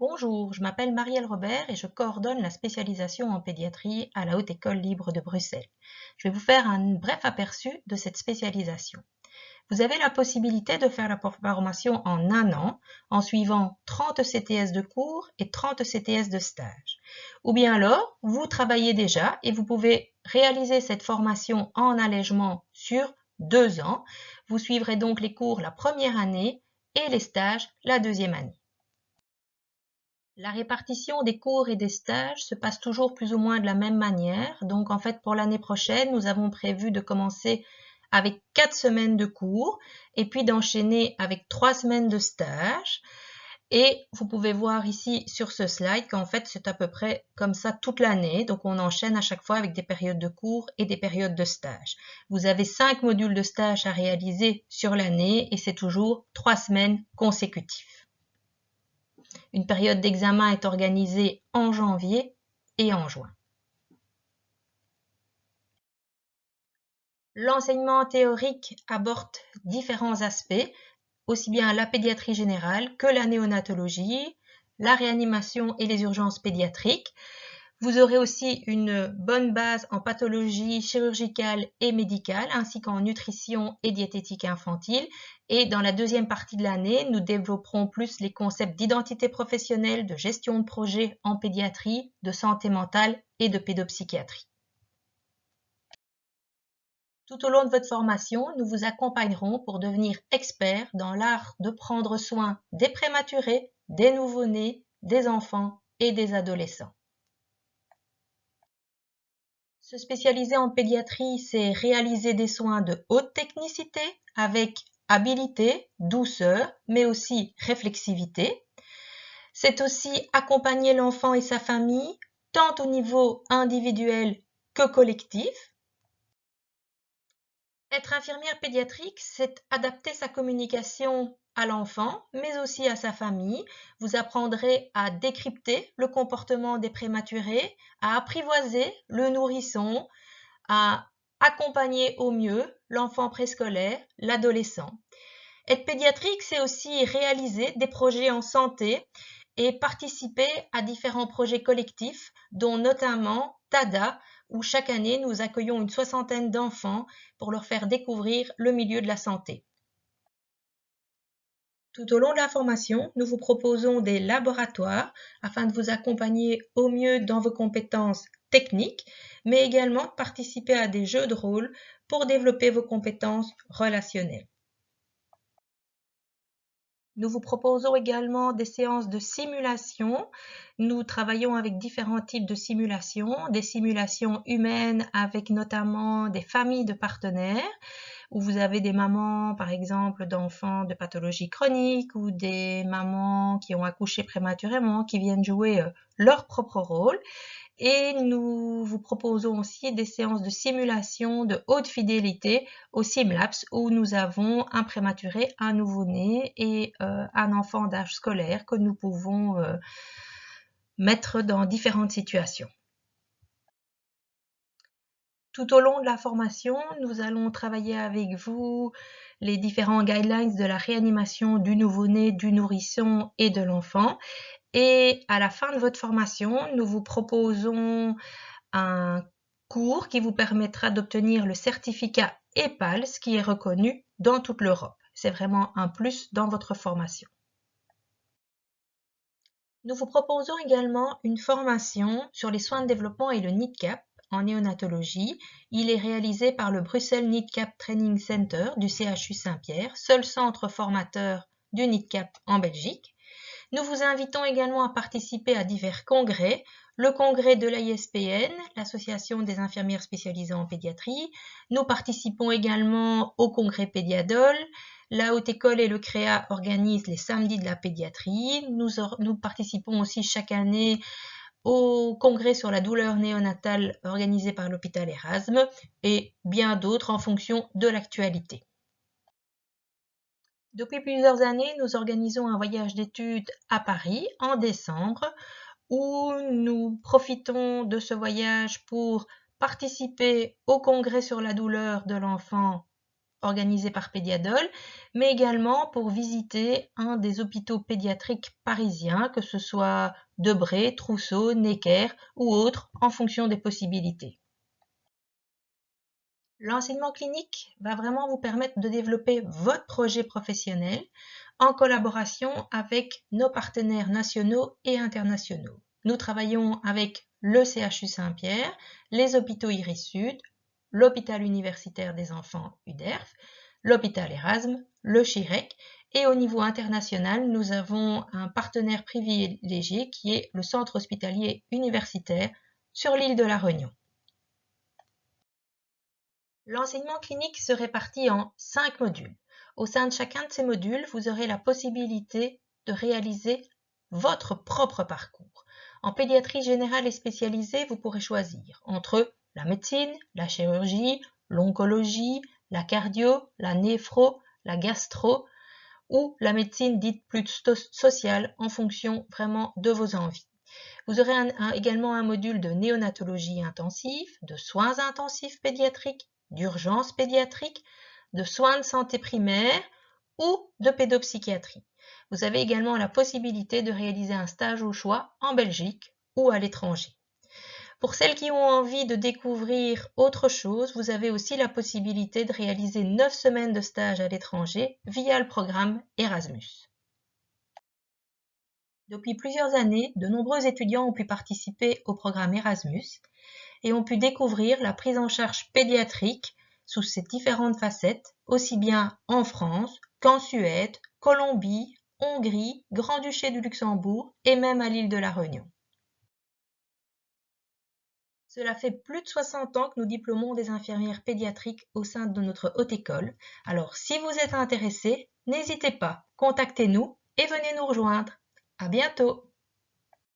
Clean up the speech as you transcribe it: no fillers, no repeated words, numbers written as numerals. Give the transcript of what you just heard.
Bonjour, je m'appelle Marielle Robert et je coordonne la spécialisation en pédiatrie à la Haute École Libre de Bruxelles. Je vais vous faire un bref aperçu de cette spécialisation. Vous avez la possibilité de faire la formation en un an en suivant 30 CTS de cours et 30 CTS de stage. Ou bien alors, vous travaillez déjà et vous pouvez réaliser cette formation en allègement sur 2 ans. Vous suivrez donc les cours la première année et les stages la deuxième année. La répartition des cours et des stages se passe toujours plus ou moins de la même manière. Donc en fait, pour l'année prochaine, nous avons prévu de commencer avec 4 semaines de cours et puis d'enchaîner avec 3 semaines de stage. Et vous pouvez voir ici sur ce slide qu'en fait, c'est à peu près comme ça toute l'année. Donc on enchaîne à chaque fois avec des périodes de cours et des périodes de stage. Vous avez 5 modules de stage à réaliser sur l'année et c'est toujours 3 semaines consécutives. Une période d'examen est organisée en janvier et en juin. L'enseignement théorique aborde différents aspects, aussi bien la pédiatrie générale que la néonatologie, la réanimation et les urgences pédiatriques. Vous aurez aussi une bonne base en pathologie chirurgicale et médicale, ainsi qu'en nutrition et diététique infantile. Et dans la deuxième partie de l'année, nous développerons plus les concepts d'identité professionnelle, de gestion de projet en pédiatrie, de santé mentale et de pédopsychiatrie. Tout au long de votre formation, nous vous accompagnerons pour devenir expert dans l'art de prendre soin des prématurés, des nouveau-nés, des enfants et des adolescents. Se spécialiser en pédiatrie, c'est réaliser des soins de haute technicité avec habileté, douceur, mais aussi réflexivité. C'est aussi accompagner l'enfant et sa famille, tant au niveau individuel que collectif. Être infirmière pédiatrique, c'est adapter sa communication à l'enfant, mais aussi à sa famille. Vous apprendrez à décrypter le comportement des prématurés, à apprivoiser le nourrisson, à accompagner au mieux l'enfant préscolaire, l'adolescent. Être pédiatrique, c'est aussi réaliser des projets en santé et participer à différents projets collectifs, dont notamment TADA, où chaque année nous accueillons une soixantaine d'enfants pour leur faire découvrir le milieu de la santé. Tout au long de la formation, nous vous proposons des laboratoires afin de vous accompagner au mieux dans vos compétences techniques, mais également de participer à des jeux de rôle pour développer vos compétences relationnelles. Nous vous proposons également des séances de simulation. Nous travaillons avec différents types de simulations, des simulations humaines avec notamment des familles de partenaires, où vous avez des mamans, par exemple, d'enfants de pathologie chronique ou des mamans qui ont accouché prématurément, qui viennent jouer leur propre rôle. Et nous vous proposons aussi des séances de simulation de haute fidélité au Simlabs où nous avons un prématuré, un nouveau-né et un enfant d'âge scolaire que nous pouvons mettre dans différentes situations. Tout au long de la formation, nous allons travailler avec vous les différents guidelines de la réanimation du nouveau-né, du nourrisson et de l'enfant. Et à la fin de votre formation, nous vous proposons un cours qui vous permettra d'obtenir le certificat EPALS qui est reconnu dans toute l'Europe. C'est vraiment un plus dans votre formation. Nous vous proposons également une formation sur les soins de développement et le NIDCAP en néonatologie. Il est réalisé par le Bruxelles NIDCAP Training Center du CHU Saint-Pierre, seul centre formateur du NIDCAP en Belgique. Nous vous invitons également à participer à divers congrès, le congrès de l'AISPN, l'Association des infirmières spécialisées en pédiatrie. Nous participons également au congrès Pédiadol. La Haute École et le CREA organisent les samedis de la pédiatrie. Nous participons aussi chaque année au congrès sur la douleur néonatale organisé par l'hôpital Erasme et bien d'autres en fonction de l'actualité. Depuis plusieurs années, nous organisons un voyage d'études à Paris en décembre où nous profitons de ce voyage pour participer au congrès sur la douleur de l'enfant organisé par Pédiadol, mais également pour visiter un des hôpitaux pédiatriques parisiens, que ce soit Debré, Trousseau, Necker ou autres, en fonction des possibilités. L'enseignement clinique va vraiment vous permettre de développer votre projet professionnel en collaboration avec nos partenaires nationaux et internationaux. Nous travaillons avec le CHU Saint-Pierre, les hôpitaux Iris Sud, l'hôpital universitaire des enfants UDERF, l'hôpital Erasme, le CHIREC, et au niveau international, nous avons un partenaire privilégié qui est le centre hospitalier universitaire sur l'île de la Réunion. L'enseignement clinique se répartit en 5 modules. Au sein de chacun de ces modules, vous aurez la possibilité de réaliser votre propre parcours. En pédiatrie générale et spécialisée, vous pourrez choisir entre la médecine, la chirurgie, l'oncologie, la cardio, la néphro, la gastro ou la médecine dite plus sociale en fonction vraiment de vos envies. Vous aurez également un module de néonatologie intensive, de soins intensifs pédiatriques, d'urgence pédiatrique, de soins de santé primaire ou de pédopsychiatrie. Vous avez également la possibilité de réaliser un stage au choix en Belgique ou à l'étranger. Pour celles qui ont envie de découvrir autre chose, vous avez aussi la possibilité de réaliser 9 semaines de stage à l'étranger via le programme Erasmus. Depuis plusieurs années, de nombreux étudiants ont pu participer au programme Erasmus et ont pu découvrir la prise en charge pédiatrique sous ses différentes facettes, aussi bien en France qu'en Suède, Colombie, Hongrie, Grand-Duché du Luxembourg et même à l'île de la Réunion. Cela fait plus de 60 ans que nous diplômons des infirmières pédiatriques au sein de notre haute école. Alors si vous êtes intéressé, n'hésitez pas, contactez-nous et venez nous rejoindre. À bientôt!